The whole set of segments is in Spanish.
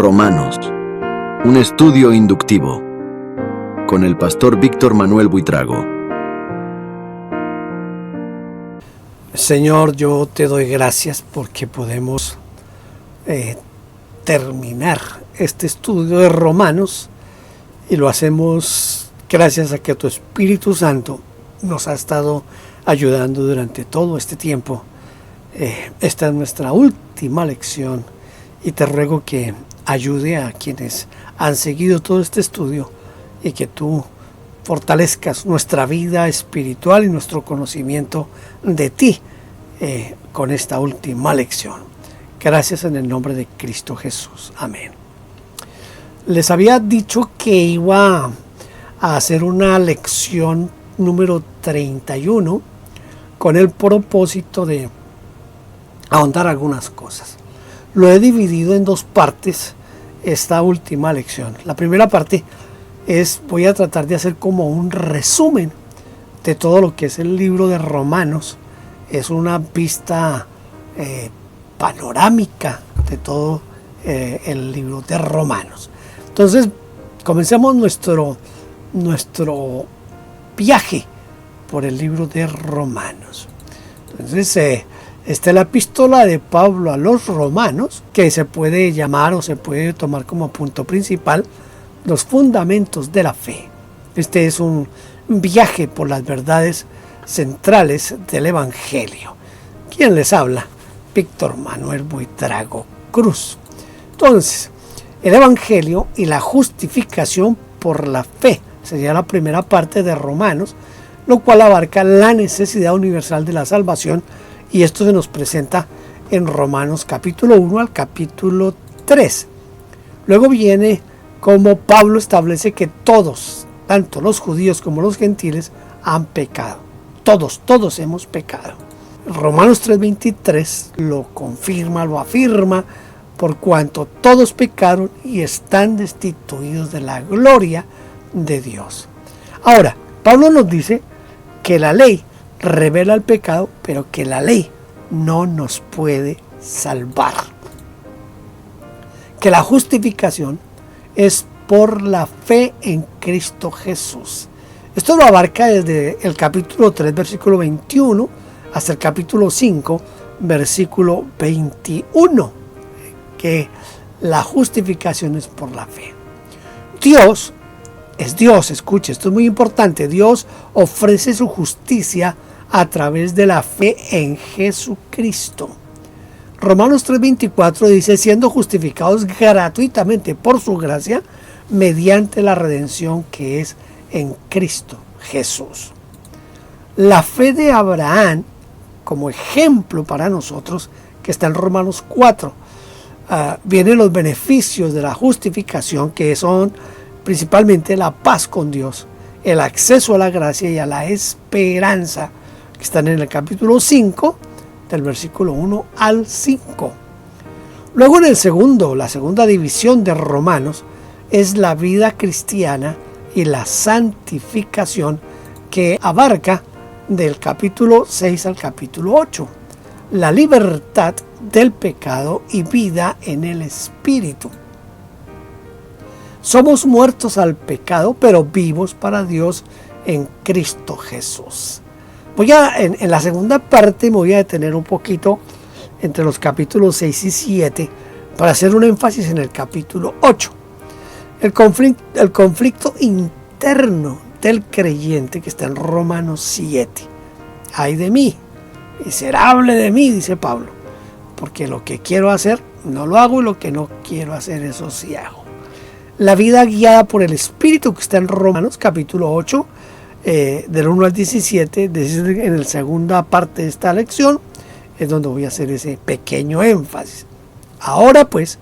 Romanos, un estudio inductivo, con el pastor Víctor Manuel Buitrago. Señor, yo te doy gracias porque podemos terminar este estudio de Romanos y lo hacemos gracias a que tu Espíritu Santo nos ha estado ayudando durante todo este tiempo. Esta es nuestra última lección y te ruego que ayude a quienes han seguido todo este estudio y que tú fortalezcas nuestra vida espiritual y nuestro conocimiento de ti con esta última lección. Gracias en el nombre de Cristo Jesús. Amén. Les había dicho que iba a hacer una lección número 31 con el propósito de ahondar algunas cosas. Lo he dividido en dos partes esta última lección. La primera parte voy a tratar de hacer como un resumen de todo lo que es el libro de Romanos. Es una vista panorámica de todo el libro de Romanos. Entonces, comencemos nuestro viaje por el libro de Romanos. Entonces, esta es la epístola de Pablo a los romanos, que se puede llamar o se puede tomar como punto principal los fundamentos de la fe. Este es un viaje por las verdades centrales del Evangelio. ¿Quién les habla? Víctor Manuel Buitrago Cruz. Entonces, el Evangelio y la justificación por la fe sería la primera parte de Romanos, lo cual abarca la necesidad universal de la salvación, y esto se nos presenta en Romanos capítulo 1 al capítulo 3. Luego viene como Pablo establece que todos, tanto los judíos como los gentiles, han pecado. Todos hemos pecado. Romanos 3:23 lo confirma, lo afirma, por cuanto todos pecaron y están destituidos de la gloria de Dios. Ahora, Pablo nos dice que la ley revela el pecado, pero que la ley no nos puede salvar. Que la justificación es por la fe en Cristo Jesús. Esto lo abarca desde el capítulo 3, versículo 21, hasta el capítulo 5, versículo 21, que la justificación es por la fe. Dios es Dios, escuche, esto es muy importante. Dios ofrece su justicia a través de la fe en Jesucristo. Romanos 3:24 dice, siendo justificados gratuitamente por su gracia, mediante la redención que es en Cristo Jesús. La fe de Abraham, como ejemplo para nosotros, que está en Romanos 4, vienen los beneficios de la justificación, que son principalmente la paz con Dios, el acceso a la gracia y a la esperanza, que están en el capítulo 5, del versículo 1 al 5. Luego en la segunda división de Romanos es la vida cristiana y la santificación, que abarca del capítulo 6 al capítulo 8. La libertad del pecado y vida en el Espíritu. Somos muertos al pecado, pero vivos para Dios en Cristo Jesús. En la segunda parte me voy a detener un poquito entre los capítulos 6 y 7 para hacer un énfasis en el capítulo 8. El conflicto interno del creyente, que está en Romanos 7. Ay de mí, miserable de mí, dice Pablo, porque lo que quiero hacer no lo hago y lo que no quiero hacer eso sí hago. La vida guiada por el Espíritu, que está en Romanos capítulo 8, del 1 al 17, en la segunda parte de esta lección, es donde voy a hacer ese pequeño énfasis. Ahora pues,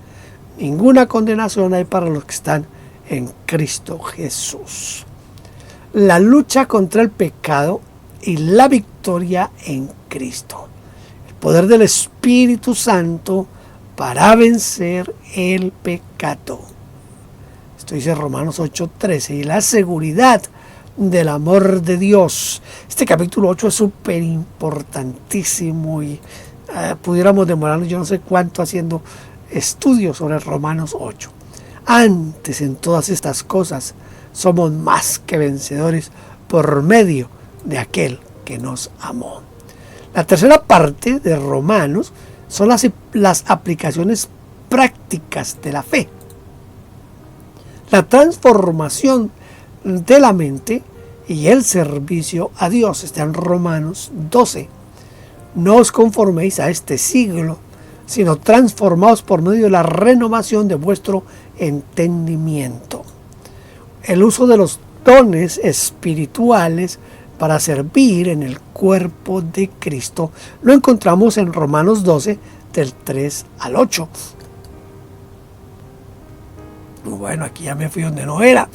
ninguna condenación hay para los que están en Cristo Jesús. La lucha contra el pecado y la victoria en Cristo. El poder del Espíritu Santo para vencer el pecado. Esto dice Romanos 8:13. Y la seguridad del amor de Dios. Este capítulo 8 es súper importantísimo y pudiéramos demorarnos yo no sé cuánto haciendo estudio sobre Romanos 8. Antes, en todas estas cosas, somos más que vencedores por medio de aquel que nos amó. La tercera parte de Romanos son las aplicaciones prácticas de la fe. La transformación de la mente y el servicio a Dios está en Romanos 12. No os conforméis a este siglo, sino transformaos por medio de la renovación de vuestro entendimiento. El uso de los dones espirituales para servir en el cuerpo de Cristo lo encontramos en Romanos 12, del 3 al 8. Bueno, aquí ya me fui donde no era.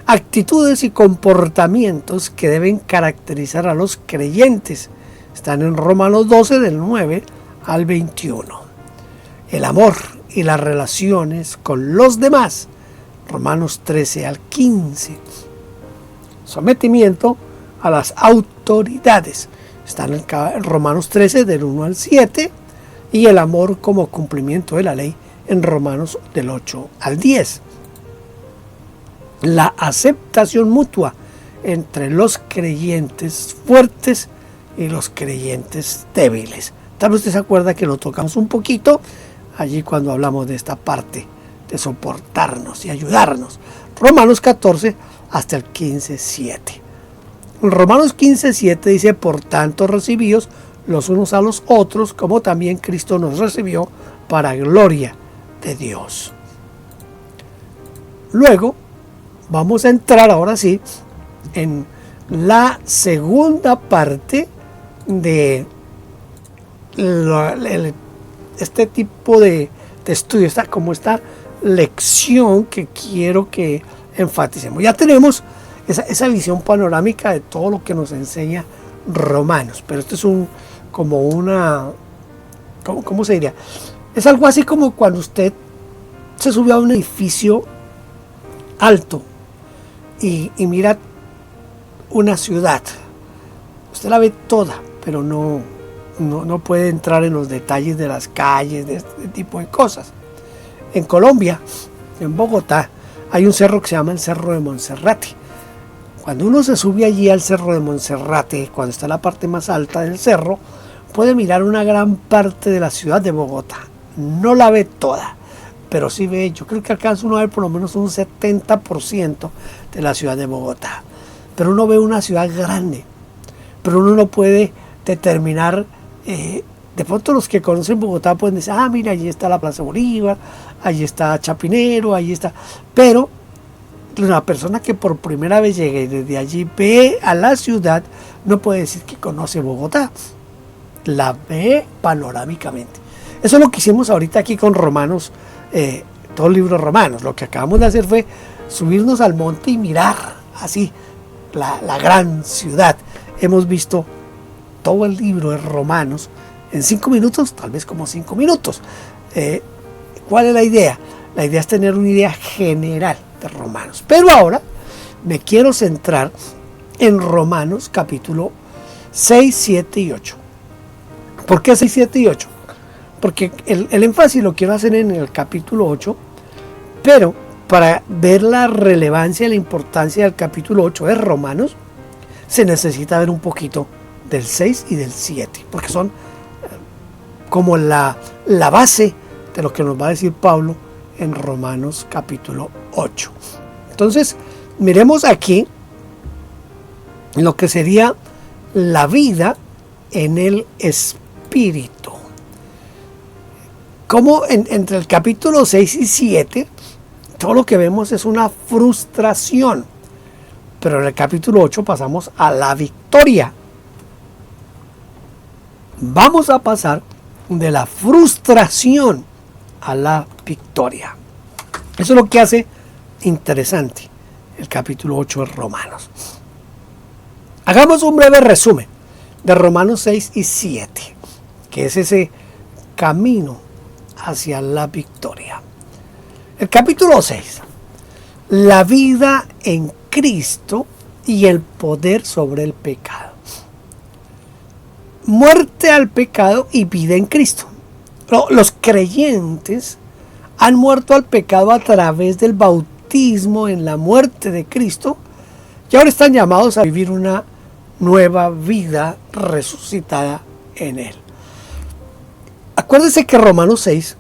Actitudes y comportamientos que deben caracterizar a los creyentes están en Romanos 12, del 9 al 21. El amor y las relaciones con los demás, Romanos 13 al 15. Sometimiento a las autoridades, están en Romanos 13, del 1 al 7. Y el amor como cumplimiento de la ley, en Romanos del 8 al 10. La aceptación mutua entre los creyentes fuertes y los creyentes débiles. Tal vez usted se acuerda que lo tocamos un poquito allí cuando hablamos de esta parte de soportarnos y ayudarnos. Romanos 14 hasta el 15:7. En Romanos 15:7 dice: por tanto recibíos los unos a los otros, como también Cristo nos recibió, para gloria de Dios. Luego vamos a entrar ahora sí en la segunda parte de este tipo de estudio, esta lección que quiero que enfaticemos. Ya tenemos esa visión panorámica de todo lo que nos enseña Romanos, pero esto es ¿cómo se diría? Es algo así como cuando usted se sube a un edificio alto y mira una ciudad. Usted la ve toda, pero no puede entrar en los detalles de las calles, de este tipo de cosas. En Colombia, en Bogotá, hay un cerro que se llama el Cerro de Monserrate. Cuando uno se sube allí al Cerro de Monserrate, cuando está en la parte más alta del cerro, puede mirar una gran parte de la ciudad de Bogotá. No la ve toda, pero sí ve, yo creo que alcanza uno a ver por lo menos un 70% de la ciudad de Bogotá. Pero uno ve una ciudad grande, pero uno no puede determinar, de pronto los que conocen Bogotá pueden decir: ah, mira, allí está la Plaza Bolívar, allí está Chapinero, allí está, pero la persona que por primera vez llega y desde allí ve a la ciudad no puede decir que conoce Bogotá, la ve panorámicamente. Eso es lo que hicimos ahorita aquí con Romanos, todo el libro de Romanos. Lo que acabamos de hacer fue subirnos al monte y mirar así la gran ciudad. Hemos visto todo el libro de Romanos en 5 minutos, tal vez como 5 minutos. ¿Cuál es la idea? La idea es tener una idea general de Romanos. Pero ahora me quiero centrar en Romanos capítulo 6, 7 y 8. ¿Por qué 6, 7 y 8? Porque el énfasis lo quiero hacer en el capítulo 8, pero para ver la relevancia y la importancia del capítulo 8 de Romanos, se necesita ver un poquito del 6 y del 7, porque son como la base de lo que nos va a decir Pablo en Romanos capítulo 8. Entonces, miremos aquí lo que sería la vida en el Espíritu. Como entre el capítulo 6 y 7, todo lo que vemos es una frustración. Pero en el capítulo 8 pasamos a la victoria. Vamos a pasar de la frustración a la victoria. Eso es lo que hace interesante el capítulo 8 de Romanos. Hagamos un breve resumen de Romanos 6 y 7, que es ese camino hacia la victoria. El capítulo 6, la vida en Cristo y el poder sobre el pecado. Muerte al pecado y vida en Cristo. Los creyentes han muerto al pecado a través del bautismo en la muerte de Cristo y ahora están llamados a vivir una nueva vida resucitada en Él. Acuérdense que Romanos 6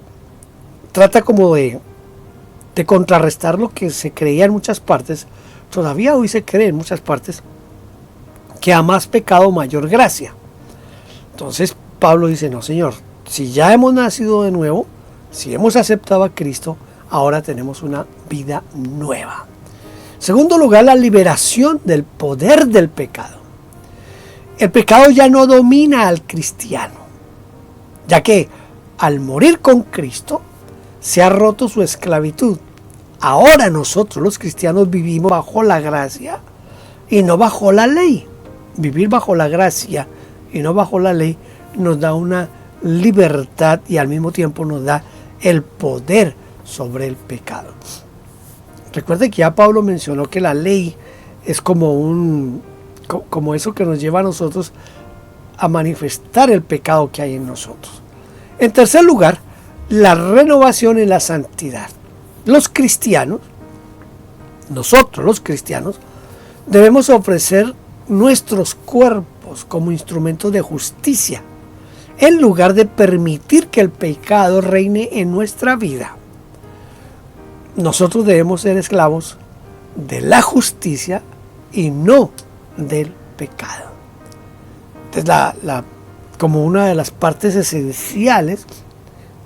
trata como de contrarrestar lo que se creía en muchas partes, todavía hoy se cree en muchas partes, que a más pecado mayor gracia. Entonces Pablo dice, no señor, si ya hemos nacido de nuevo, si hemos aceptado a Cristo, ahora tenemos una vida nueva. En segundo lugar, la liberación del poder del pecado. El pecado ya no domina al cristiano, ya que al morir con Cristo se ha roto su esclavitud. Ahora nosotros los cristianos vivimos bajo la gracia y no bajo la ley. Vivir bajo la gracia y no bajo la ley nos da una libertad y al mismo tiempo nos da el poder sobre el pecado. Recuerde que ya Pablo mencionó que la ley es como eso que nos lleva a nosotros a manifestar el pecado que hay en nosotros. En tercer lugar, la renovación en la santidad. Los cristianos, nosotros los cristianos, debemos ofrecer nuestros cuerpos como instrumentos de justicia, en lugar de permitir que el pecado reine en nuestra vida. Nosotros debemos ser esclavos de la justicia y no del pecado. Entonces, como una de las partes esenciales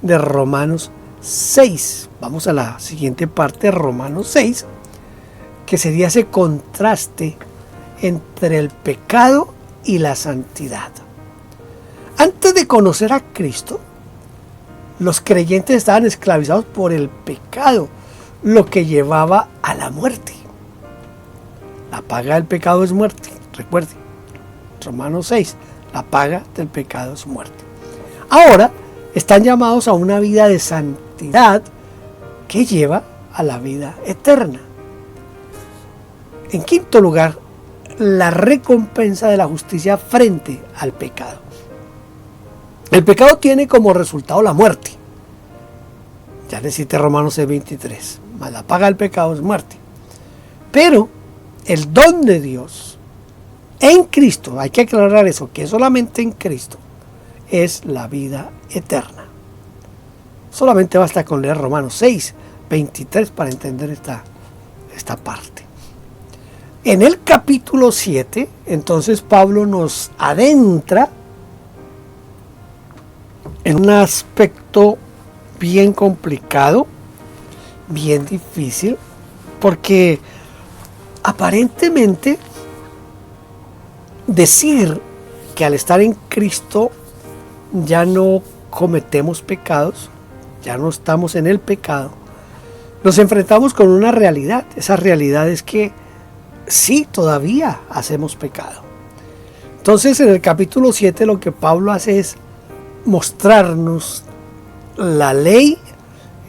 de Romanos 6. Vamos a la siguiente parte de Romanos 6, que sería ese contraste entre el pecado y la santidad. Antes de conocer a Cristo, los creyentes estaban esclavizados por el pecado, lo que llevaba a la muerte. La paga del pecado es muerte, recuerde, Romanos 6, la paga del pecado es muerte. Ahora están llamados a una vida de santidad que lleva a la vida eterna. En quinto lugar, la recompensa de la justicia frente al pecado. El pecado tiene como resultado la muerte. Ya le cité Romanos 6:23. Mas la paga del pecado es muerte. Pero el don de Dios en Cristo, hay que aclarar eso, que solamente en Cristo es la vida eterna. Solamente basta con leer Romanos 6:23 para entender esta parte. En el capítulo 7, entonces Pablo nos adentra en un aspecto bien complicado, bien difícil, porque aparentemente decir que al estar en Cristo ya no cometemos pecados, ya no estamos en el pecado, nos enfrentamos con una realidad. Esa realidad es que sí, todavía hacemos pecado. Entonces en el capítulo 7 lo que Pablo hace es mostrarnos la ley,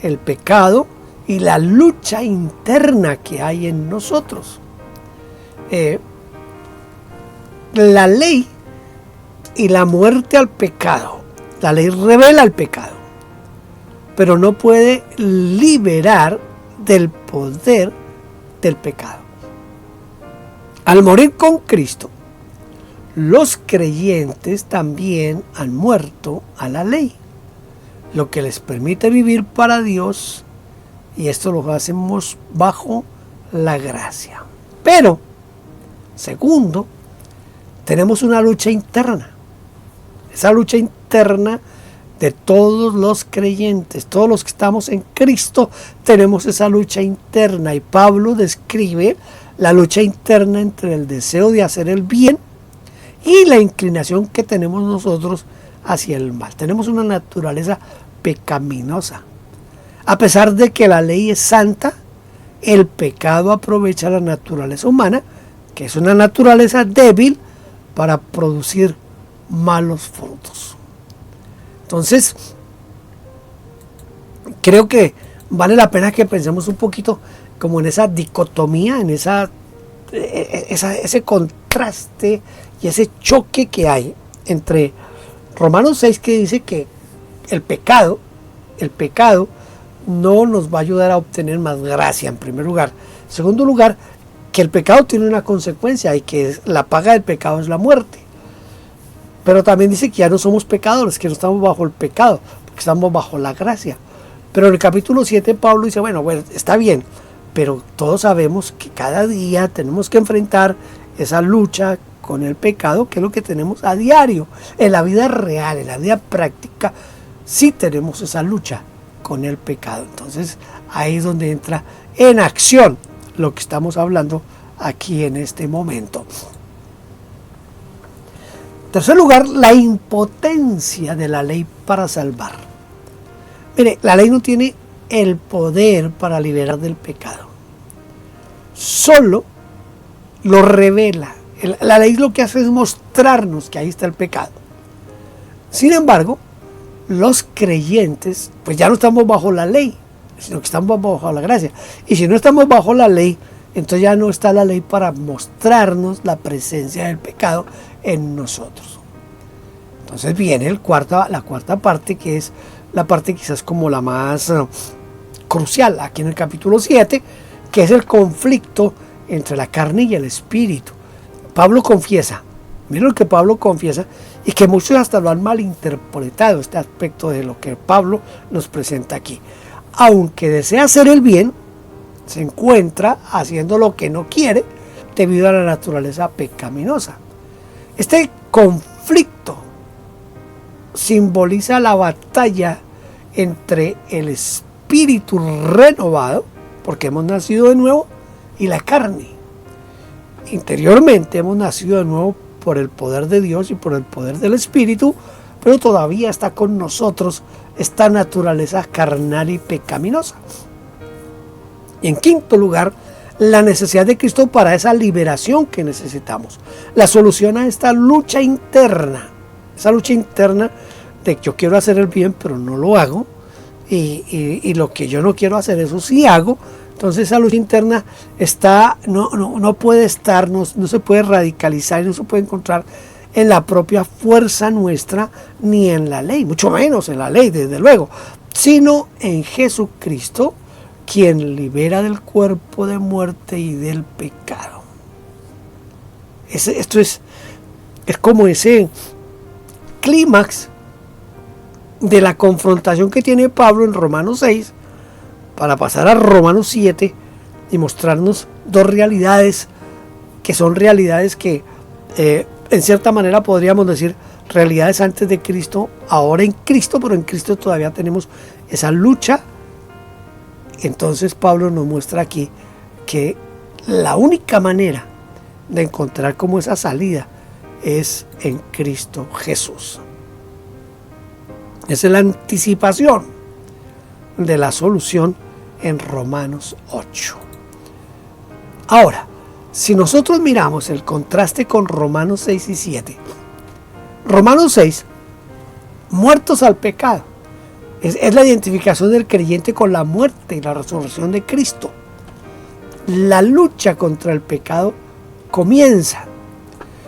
el pecado y la lucha interna que hay en nosotros. La ley y la muerte al pecado. La ley revela el pecado, pero no puede liberar del poder del pecado. Al morir con Cristo, los creyentes también han muerto a la ley, lo que les permite vivir para Dios, y esto lo hacemos bajo la gracia. Pero, segundo, tenemos una lucha interna. Esa lucha interna de todos los creyentes, todos los que estamos en Cristo, tenemos esa lucha interna. Y Pablo describe la lucha interna entre el deseo de hacer el bien y la inclinación que tenemos nosotros hacia el mal. Tenemos una naturaleza pecaminosa. A pesar de que la ley es santa, el pecado aprovecha la naturaleza humana, que es una naturaleza débil, para producir malos frutos. Entonces, creo que vale la pena que pensemos un poquito como en esa dicotomía, en ese contraste y ese choque que hay entre Romanos 6, que dice que el pecado no nos va a ayudar a obtener más gracia, en primer lugar. En segundo lugar, que el pecado tiene una consecuencia y que la paga del pecado es la muerte. Pero también dice que ya no somos pecadores, que no estamos bajo el pecado, porque estamos bajo la gracia. Pero en el capítulo 7 Pablo dice, bueno, está bien, pero todos sabemos que cada día tenemos que enfrentar esa lucha con el pecado, que es lo que tenemos a diario. En la vida real, en la vida práctica, sí tenemos esa lucha con el pecado. Entonces ahí es donde entra en acción lo que estamos hablando aquí en este momento. En tercer lugar, la impotencia de la ley para salvar. Mire, la ley no tiene el poder para liberar del pecado. Solo lo revela. La ley lo que hace es mostrarnos que ahí está el pecado. Sin embargo, los creyentes, pues ya no estamos bajo la ley, sino que estamos bajo la gracia. Y si no estamos bajo la ley, entonces ya no está la ley para mostrarnos la presencia del pecado en nosotros. Entonces viene la cuarta parte, que es la parte quizás como la más crucial aquí en el capítulo 7, que es el conflicto entre la carne y el espíritu. Pablo confiesa, miren lo que Pablo confiesa, y que muchos hasta lo han malinterpretado, este aspecto de lo que Pablo nos presenta aquí. Aunque desea hacer el bien, se encuentra haciendo lo que no quiere debido a la naturaleza pecaminosa. Este conflicto simboliza la batalla entre el espíritu renovado, porque hemos nacido de nuevo, y la carne. Interiormente hemos nacido de nuevo por el poder de Dios y por el poder del Espíritu, pero todavía está con nosotros esta naturaleza carnal y pecaminosa. Y en quinto lugar, la necesidad de Cristo para esa liberación que necesitamos. La solución a esta lucha interna, esa lucha interna de que yo quiero hacer el bien pero no lo hago, y lo que yo no quiero hacer eso sí hago. Entonces esa lucha interna no puede estar, no se puede radicalizar y no se puede encontrar en la propia fuerza nuestra ni en la ley, mucho menos en la ley, desde luego, sino en Jesucristo, quien libera del cuerpo de muerte y del pecado. Esto es como ese clímax de la confrontación que tiene Pablo en Romanos 6 para pasar a Romanos 7 y mostrarnos dos realidades que son realidades que en cierta manera podríamos decir realidades antes de Cristo, ahora en Cristo, pero en Cristo todavía tenemos esa lucha. Entonces Pablo nos muestra aquí que la única manera de encontrar como esa salida es en Cristo Jesús. Esa es la anticipación de la solución en Romanos 8. Ahora, si nosotros miramos el contraste con Romanos 6 y 7, Romanos 6, muertos al pecado, es la identificación del creyente con la muerte y la resurrección de Cristo. La lucha contra el pecado comienza.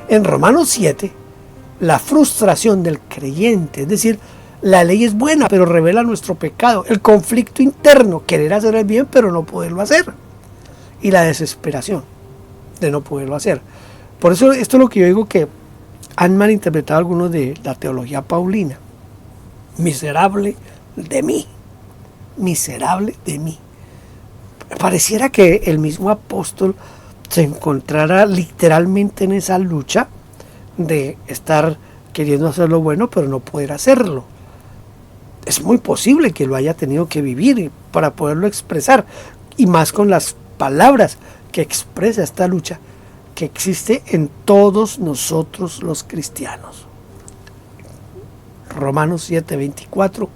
En Romanos 7, la frustración del creyente, es decir, la ley es buena, pero revela nuestro pecado. El conflicto interno, querer hacer el bien, pero no poderlo hacer. Y la desesperación de no poderlo hacer. Por eso esto es lo que yo digo que han malinterpretado algunos de la teología paulina. Miserable de mí. Miserable de mí. Pareciera que el mismo apóstol se encontrara literalmente en esa lucha de estar queriendo hacer lo bueno, pero no poder hacerlo. Es muy posible que lo haya tenido que vivir para poderlo expresar, y más con las palabras que expresa esta lucha que existe en todos nosotros los cristianos. Romanos 7:24,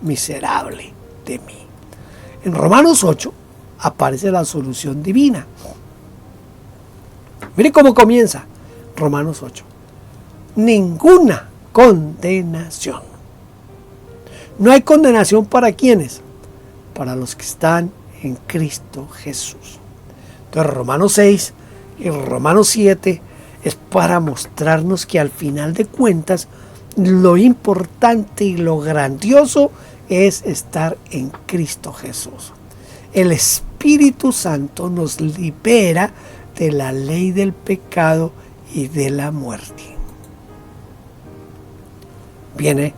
miserable de mí. En Romanos 8 aparece la solución divina. Mire cómo comienza Romanos 8. Ninguna condenación. No hay condenación para ¿quiénes? Para los que están en Cristo Jesús. Entonces Romanos 6 y Romanos 7 es para mostrarnos que al final de cuentas lo importante y lo grandioso es estar en Cristo Jesús. El Espíritu Santo nos libera de la ley del pecado y de la muerte. Viene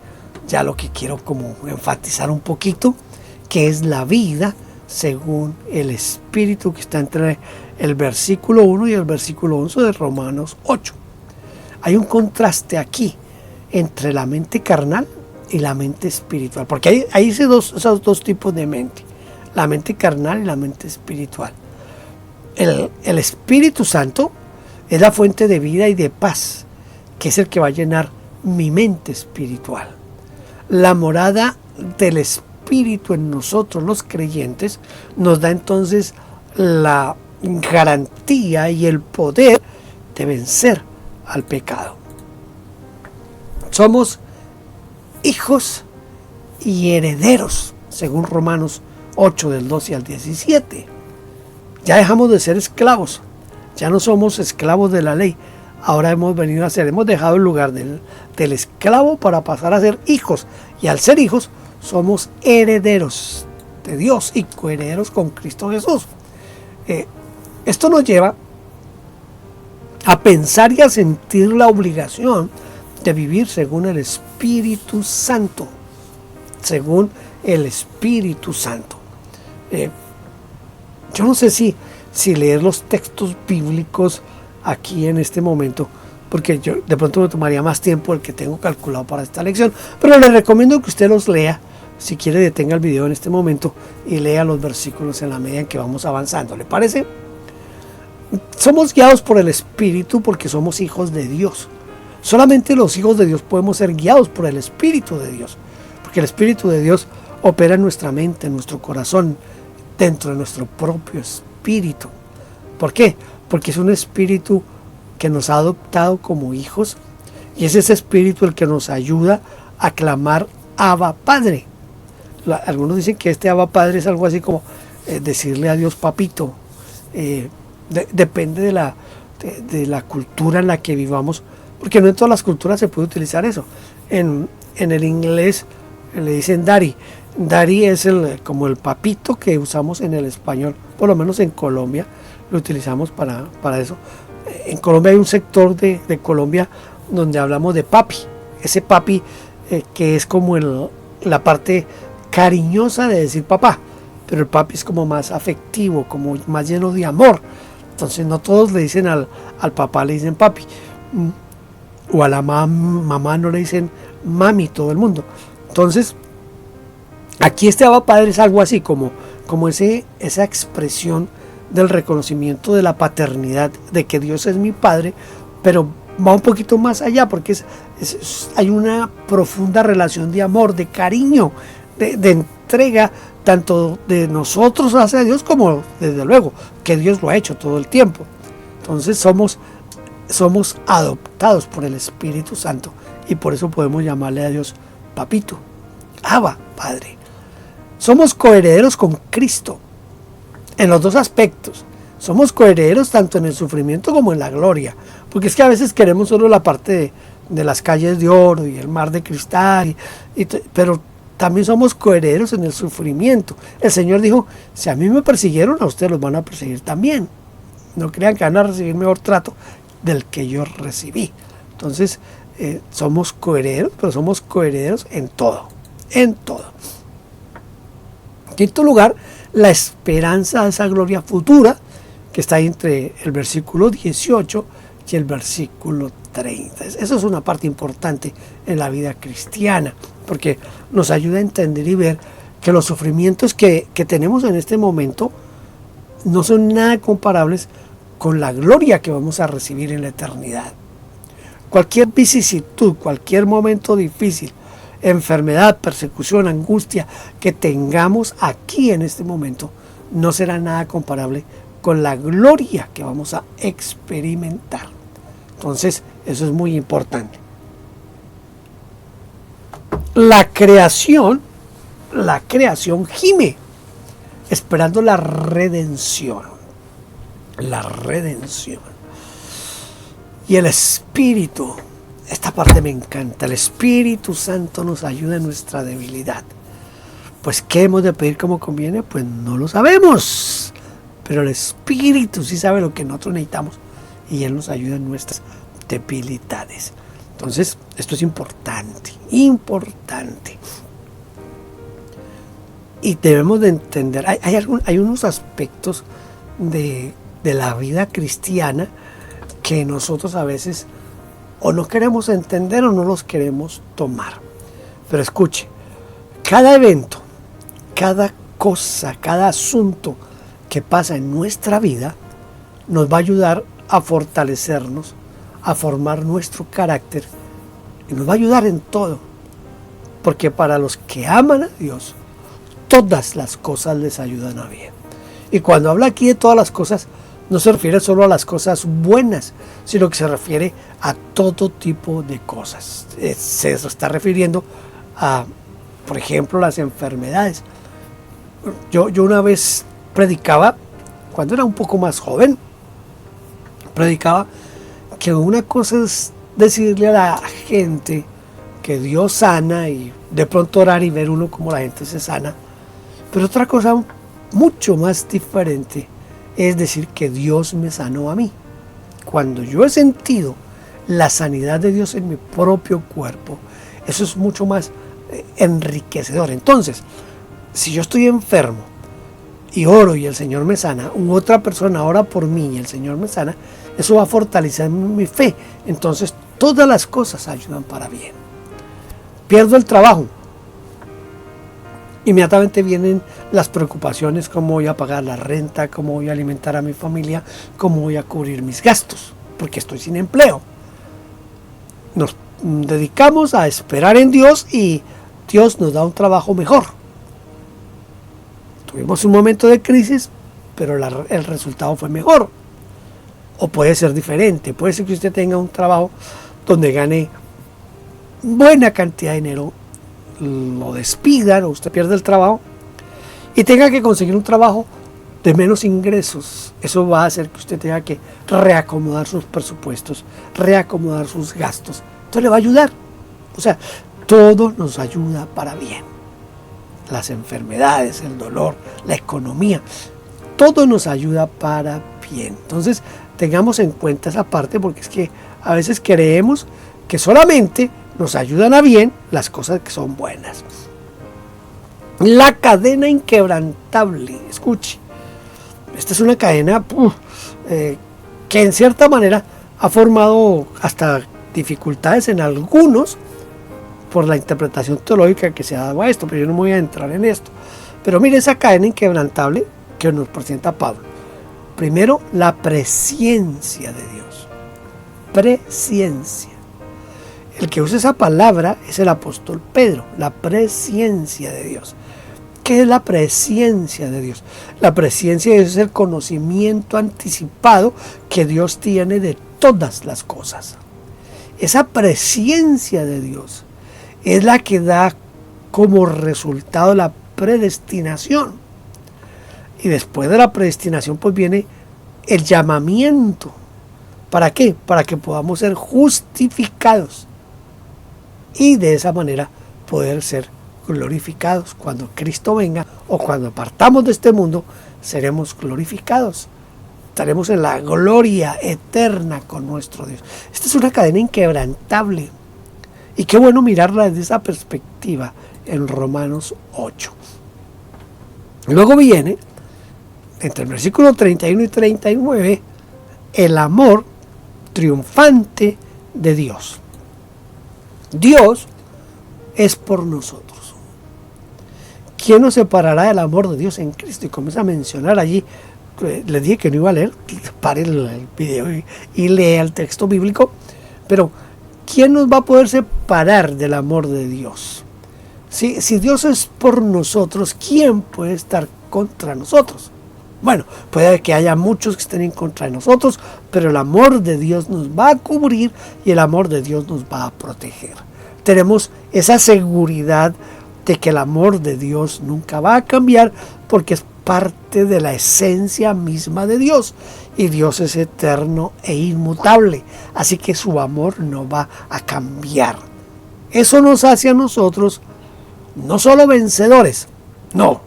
ya lo que quiero como enfatizar un poquito, que es la vida según el Espíritu, que está entre el versículo 1 y el versículo 11 de Romanos 8. Hay un contraste aquí entre la mente carnal y la mente espiritual, porque hay esos dos tipos de mente, la mente carnal y la mente espiritual. El Espíritu Santo es la fuente de vida y de paz, que es el que va a llenar mi mente espiritual. La morada del Espíritu en nosotros los creyentes nos da entonces la garantía y el poder de vencer al pecado. Somos hijos y herederos, según Romanos 8 del 12 al 17. Ya dejamos de ser esclavos, ya no somos esclavos de la ley. Ahora hemos dejado el lugar del esclavo para pasar a ser hijos. Y al ser hijos, somos herederos de Dios y coherederos con Cristo Jesús. Esto nos lleva a pensar y a sentir la obligación de vivir según el Espíritu Santo. Según el Espíritu Santo. Yo no sé si leer los textos bíblicos aquí en este momento, porque yo de pronto me tomaría más tiempo del que tengo calculado para esta lección, pero les recomiendo que usted los lea. Si quiere, detenga el video en este momento y lea los versículos en la medida en que vamos avanzando. ¿Le parece? Somos guiados por el Espíritu porque somos hijos de Dios. Solamente los hijos de Dios podemos ser guiados por el Espíritu de Dios, porque el Espíritu de Dios opera en nuestra mente, en nuestro corazón, dentro de nuestro propio espíritu. ¿Por qué? Porque es un espíritu que nos ha adoptado como hijos, y es ese espíritu el que nos ayuda a clamar Abba Padre. Algunos dicen que este Abba Padre es algo así como decirle a Dios papito. Depende de la cultura en la que vivamos, porque no en todas las culturas se puede utilizar eso. En el inglés le dicen daddy. Daddy es como el papito que usamos en el español, por lo menos en Colombia lo utilizamos para eso. En Colombia hay un sector de Colombia donde hablamos de papi, ese papi que es como la parte cariñosa de decir papá, pero el papi es como más afectivo, como más lleno de amor. Entonces no todos le dicen al papá, le dicen papi, o a la mamá no le dicen mami, todo el mundo. Entonces aquí este Abba Padre es algo así como esa expresión del reconocimiento de la paternidad, de que Dios es mi Padre, pero va un poquito más allá, porque hay una profunda relación de amor, de cariño, de entrega, tanto de nosotros hacia Dios como desde luego que Dios lo ha hecho todo el tiempo. Entonces somos adoptados por el Espíritu Santo, y por eso podemos llamarle a Dios papito, Abba Padre. Somos coherederos con Cristo en los dos aspectos. Somos coherederos tanto en el sufrimiento como en la gloria, porque es que a veces queremos solo la parte de las calles de oro y el mar de cristal, pero también somos coherederos en el sufrimiento. El Señor dijo: si a mí me persiguieron, a ustedes los van a perseguir también. No crean que van a recibir mejor trato del que yo recibí. Entonces somos coherederos, pero somos coherederos en todo, en todo. En quinto lugar, la esperanza de esa gloria futura, que está entre el versículo 18 y el versículo 30. Eso es una parte importante en la vida cristiana, porque nos ayuda a entender y ver que los sufrimientos que tenemos en este momento no son nada comparables con la gloria que vamos a recibir en la eternidad. Cualquier vicisitud, cualquier momento difícil, enfermedad, persecución, angustia que tengamos aquí en este momento, no será nada comparable con la gloria que vamos a experimentar. Entonces, eso es muy importante. La creación gime, esperando la redención. La redención. Y el Espíritu, esta parte me encanta, el Espíritu Santo nos ayuda en nuestra debilidad. Pues, ¿qué hemos de pedir como conviene? Pues no lo sabemos. Pero el Espíritu sí sabe lo que nosotros necesitamos y Él nos ayuda en nuestras debilidades. Entonces, esto es importante, importante. Y debemos de entender, hay unos aspectos de la vida cristiana que nosotros a veces o no queremos entender o no los queremos tomar. Pero escuche, cada evento, cada cosa, cada asunto que pasa en nuestra vida nos va a ayudar a fortalecernos, a formar nuestro carácter y nos va a ayudar en todo. Porque para los que aman a Dios, todas las cosas les ayudan a bien. Y cuando habla aquí de todas las cosas, no se refiere solo a las cosas buenas, sino que se refiere a todo tipo de cosas. Se está refiriendo a, por ejemplo, las enfermedades. Yo una vez predicaba, cuando era un poco más joven, predicaba que una cosa es decirle a la gente que Dios sana y de pronto orar y ver uno como la gente se sana. Pero otra cosa mucho más diferente es decir que Dios me sanó a mí. Cuando yo he sentido la sanidad de Dios en mi propio cuerpo, eso es mucho más enriquecedor. Entonces, si yo estoy enfermo y oro y el Señor me sana, u otra persona ora por mí y el Señor me sana, eso va a fortalecer mi fe. Entonces, todas las cosas ayudan para bien. Pierdo el trabajo, inmediatamente vienen las preocupaciones: cómo voy a pagar la renta, cómo voy a alimentar a mi familia, cómo voy a cubrir mis gastos, porque estoy sin empleo. Nos dedicamos a esperar en Dios y Dios nos da un trabajo mejor. Tuvimos un momento de crisis, pero el resultado fue mejor. O puede ser diferente, puede ser que usted tenga un trabajo donde gane buena cantidad de dinero, lo despidan o usted pierde el trabajo y tenga que conseguir un trabajo de menos ingresos. Eso va a hacer que usted tenga que reacomodar sus presupuestos, reacomodar sus gastos. Entonces le va a ayudar. O sea, todo nos ayuda para bien. Las enfermedades, el dolor, la economía, todo nos ayuda para bien. Entonces tengamos en cuenta esa parte, porque es que a veces creemos que solamente nos ayudan a bien las cosas que son buenas. La cadena inquebrantable. Escuche, esta es una cadena que en cierta manera ha formado hasta dificultades en algunos por la interpretación teológica que se ha dado a esto, pero yo no me voy a entrar en esto. Pero mire esa cadena inquebrantable que nos presenta Pablo. Primero, la presciencia de Dios. Presciencia. El que usa esa palabra es el apóstol Pedro, la presciencia de Dios. ¿Qué es la presciencia de Dios? La presciencia de Dios es el conocimiento anticipado que Dios tiene de todas las cosas. Esa presciencia de Dios es la que da como resultado la predestinación. Y después de la predestinación pues viene el llamamiento. ¿Para qué? Para que podamos ser justificados y de esa manera poder ser glorificados. Cuando Cristo venga o cuando partamos de este mundo, seremos glorificados. Estaremos en la gloria eterna con nuestro Dios. Esta es una cadena inquebrantable. Y qué bueno mirarla desde esa perspectiva en Romanos 8. Luego viene, entre el versículo 31 y 39, el amor triunfante de Dios. Dios es por nosotros. ¿Quién nos separará del amor de Dios en Cristo? Y comienza a mencionar allí, les dije que no iba a leer, pare el video y lea el texto bíblico, pero ¿quién nos va a poder separar del amor de Dios? Si Dios es por nosotros, ¿quién puede estar contra nosotros? Bueno, puede que haya muchos que estén en contra de nosotros, pero el amor de Dios nos va a cubrir y el amor de Dios nos va a proteger. Tenemos esa seguridad de que el amor de Dios nunca va a cambiar, porque es parte de la esencia misma de Dios. Y Dios es eterno e inmutable, así que su amor no va a cambiar. Eso nos hace a nosotros no solo vencedores, No,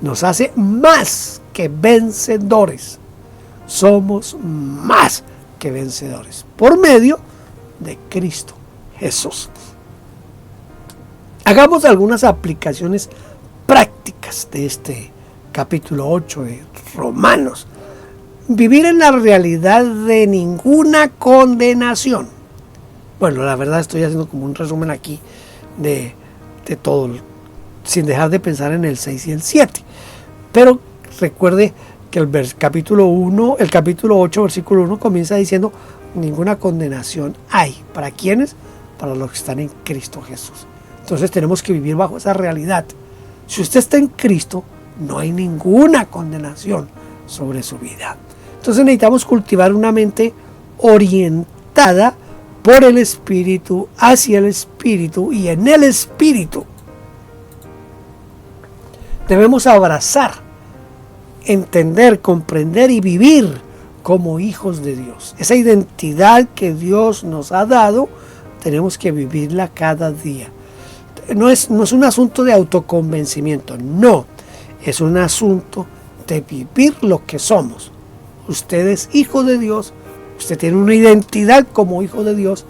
nos hace más que vencedores. Somos más que vencedores por medio de Cristo Jesús. Hagamos algunas aplicaciones prácticas de este capítulo 8 de Romanos. Vivir en la realidad de ninguna condenación. Bueno, la verdad estoy haciendo como un resumen aquí de todo, sin dejar de pensar en el 6 y el 7. Pero recuerde que el capítulo 8, versículo 1 comienza diciendo: ninguna condenación hay. ¿Para quiénes? Para los que están en Cristo Jesús. Entonces tenemos que vivir bajo esa realidad. Si usted está en Cristo, no hay ninguna condenación sobre su vida. Entonces necesitamos cultivar una mente orientada por el Espíritu, hacia el Espíritu y en el Espíritu. Debemos abrazar, entender, comprender y vivir como hijos de Dios. Esa identidad que Dios nos ha dado, tenemos que vivirla cada día. No es un asunto de autoconvencimiento, no. Es un asunto de vivir lo que somos. Usted es hijo de Dios, usted tiene una identidad como hijo de Dios,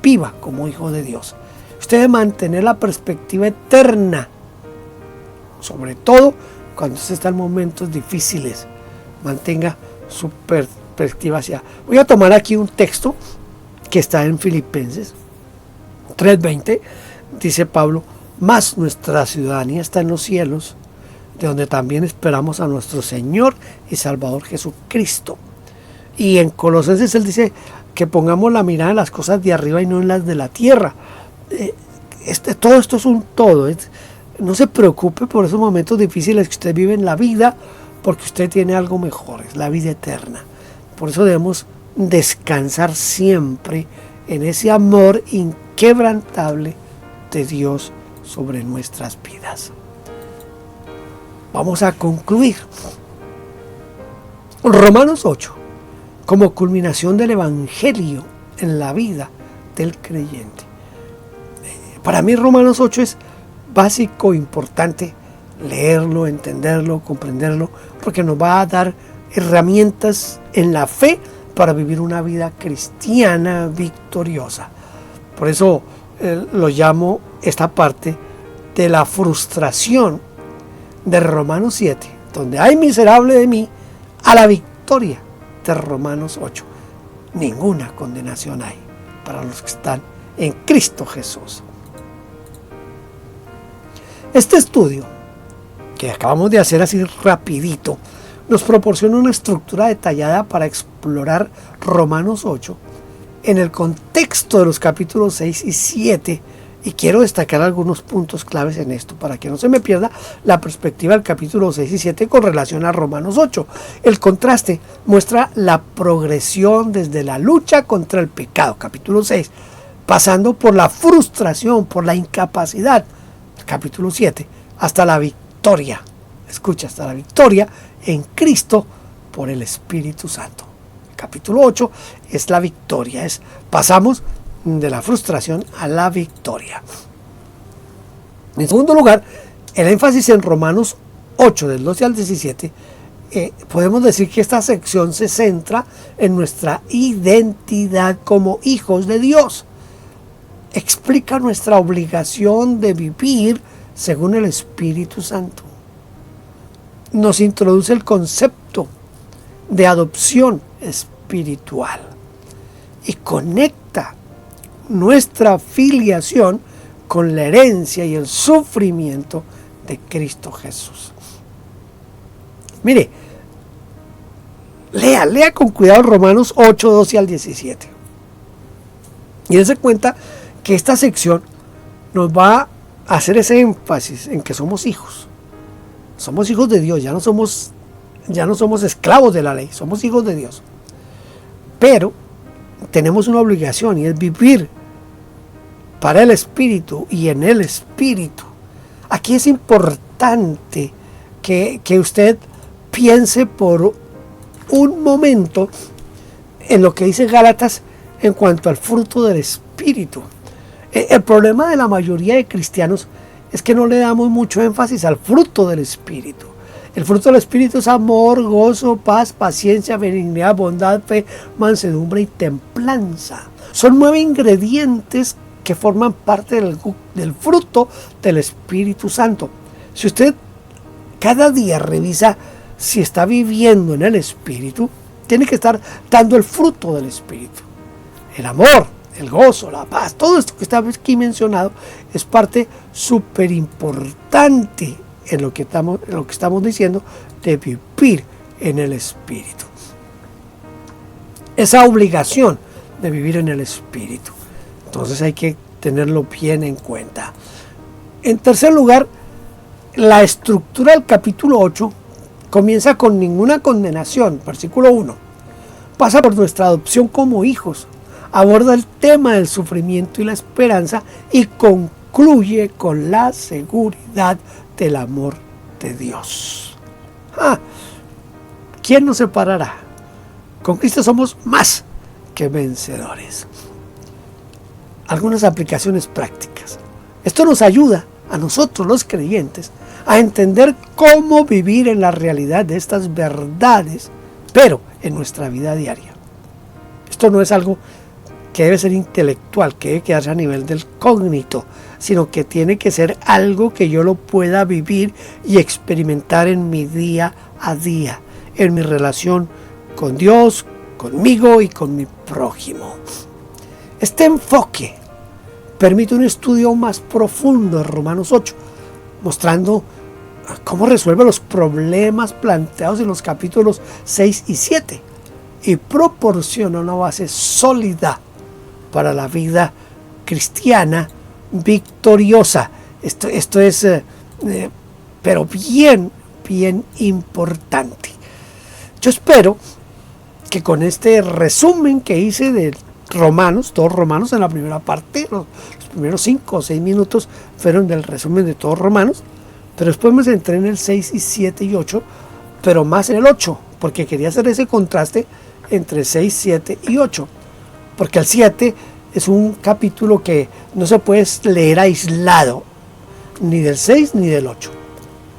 viva como hijo de Dios. Usted debe mantener la perspectiva eterna, sobre todo cuando usted está en momentos difíciles. Mantenga su perspectiva hacia. Voy a tomar aquí un texto que está en Filipenses 3:20. Dice Pablo: mas nuestra ciudadanía está en los cielos, de donde también esperamos a nuestro Señor y Salvador Jesucristo. Y en Colosenses él dice que pongamos la mirada en las cosas de arriba y no en las de la tierra. Todo esto es un todo. No se preocupe por esos momentos difíciles que usted vive en la vida, porque usted tiene algo mejor, es la vida eterna. Por eso debemos descansar siempre en ese amor inquebrantable de Dios sobre nuestras vidas. Vamos a concluir. Romanos 8, como culminación del Evangelio en la vida del creyente. Para mí Romanos 8 es básico, importante leerlo, entenderlo, comprenderlo, porque nos va a dar herramientas en la fe para vivir una vida cristiana victoriosa. Por eso lo llamo esta parte de la frustración de Romanos 7, donde hay miserable de mí, a la victoria de Romanos 8. Ninguna condenación hay para los que están en Cristo Jesús. Este estudio que acabamos de hacer así rapidito nos proporciona una estructura detallada para explorar Romanos 8 en el contexto de los capítulos 6 y 7, y quiero destacar algunos puntos claves en esto para que no se me pierda la perspectiva del capítulo 6 y 7 con relación a Romanos 8. El contraste muestra la progresión desde la lucha contra el pecado, capítulo 6, pasando por la frustración, por la incapacidad, capítulo 7, hasta la victoria. Escucha, hasta la victoria en Cristo por el Espíritu Santo. Capítulo 8 es la victoria, pasamos de la frustración a la victoria. En segundo lugar, el énfasis en Romanos 8 del 12 al 17, podemos decir que esta sección se centra en nuestra identidad como hijos de Dios. Explica nuestra obligación de vivir según el Espíritu Santo. Nos introduce el concepto de adopción espiritual y conecta nuestra filiación con la herencia y el sufrimiento de Cristo Jesús. Mire, lea con cuidado Romanos 8, 12 al 17. Y dése cuenta que esta sección nos va a hacer ese énfasis en que somos hijos. Somos hijos de Dios, ya no somos esclavos de la ley, somos hijos de Dios. Pero tenemos una obligación, y es vivir para el Espíritu y en el Espíritu. Aquí es importante que usted piense por un momento en lo que dice Gálatas en cuanto al fruto del Espíritu. El problema de la mayoría de cristianos es que no le damos mucho énfasis al fruto del Espíritu. El fruto del Espíritu es amor, gozo, paz, paciencia, benignidad, bondad, fe, mansedumbre y templanza. Son 9 ingredientes que forman parte del fruto del Espíritu Santo. Si usted cada día revisa si está viviendo en el Espíritu, tiene que estar dando el fruto del Espíritu. El amor, el gozo, la paz, todo esto que está aquí mencionado es parte súper importante en lo que estamos diciendo de vivir en el Espíritu. Esa obligación de vivir en el Espíritu. Entonces hay que tenerlo bien en cuenta. En tercer lugar, la estructura del capítulo 8 comienza con ninguna condenación, versículo 1. Pasa por nuestra adopción como hijos, aborda el tema del sufrimiento y la esperanza y concluye con la seguridad del amor de Dios. ¿Quién nos separará? Con Cristo somos más que vencedores. Algunas aplicaciones prácticas. Esto nos ayuda a nosotros los creyentes a entender cómo vivir en la realidad de estas verdades, pero en nuestra vida diaria. Esto no es algo que debe ser intelectual, que debe quedarse a nivel del cógnito, sino que tiene que ser algo que yo lo pueda vivir y experimentar en mi día a día, en mi relación con Dios, conmigo y con mi prójimo. Este enfoque permite un estudio más profundo de Romanos 8, mostrando cómo resuelve los problemas planteados en los capítulos 6 y 7 y proporciona una base sólida para la vida cristiana victoriosa. Esto es, pero bien importante. Yo espero que con este resumen que hice de Romanos, todos Romanos en la primera parte, los primeros 5 o 6 minutos fueron del resumen de todos Romanos, pero después me centré en el 6 y 7 y 8, pero más en el 8, porque quería hacer ese contraste entre 6, 7 y 8, porque el 7 es un capítulo que no se puede leer aislado, ni del 6 ni del 8,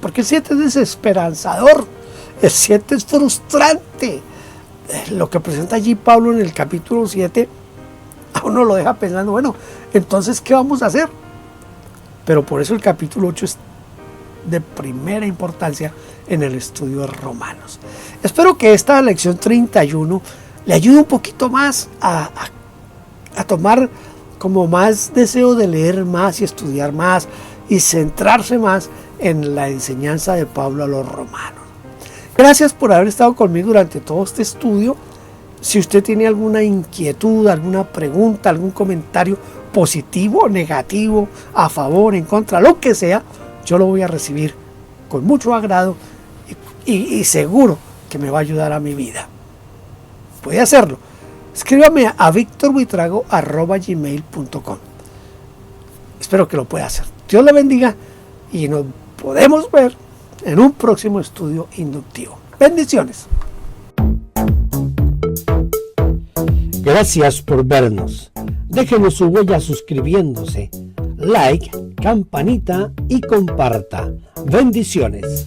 porque el 7 es desesperanzador, el 7 es frustrante. Lo que presenta allí Pablo en el capítulo 7 a uno lo deja pensando, bueno, entonces ¿qué vamos a hacer? Pero por eso el capítulo 8 es de primera importancia en el estudio de Romanos. Espero que esta lección 31 le ayude un poquito más a tomar como más deseo de leer más y estudiar más y centrarse más en la enseñanza de Pablo a los romanos. Gracias por haber estado conmigo durante todo este estudio. Si usted tiene alguna inquietud, alguna pregunta, algún comentario positivo o negativo, a favor, en contra, lo que sea, yo lo voy a recibir con mucho agrado y seguro que me va a ayudar a mi vida. Puede hacerlo. Escríbame a victorbuitrago@gmail.com. Espero que lo pueda hacer. Dios le bendiga y nos podemos ver en un próximo estudio inductivo. Bendiciones. Gracias por vernos. Déjenos su huella suscribiéndose, like, campanita y comparta. Bendiciones.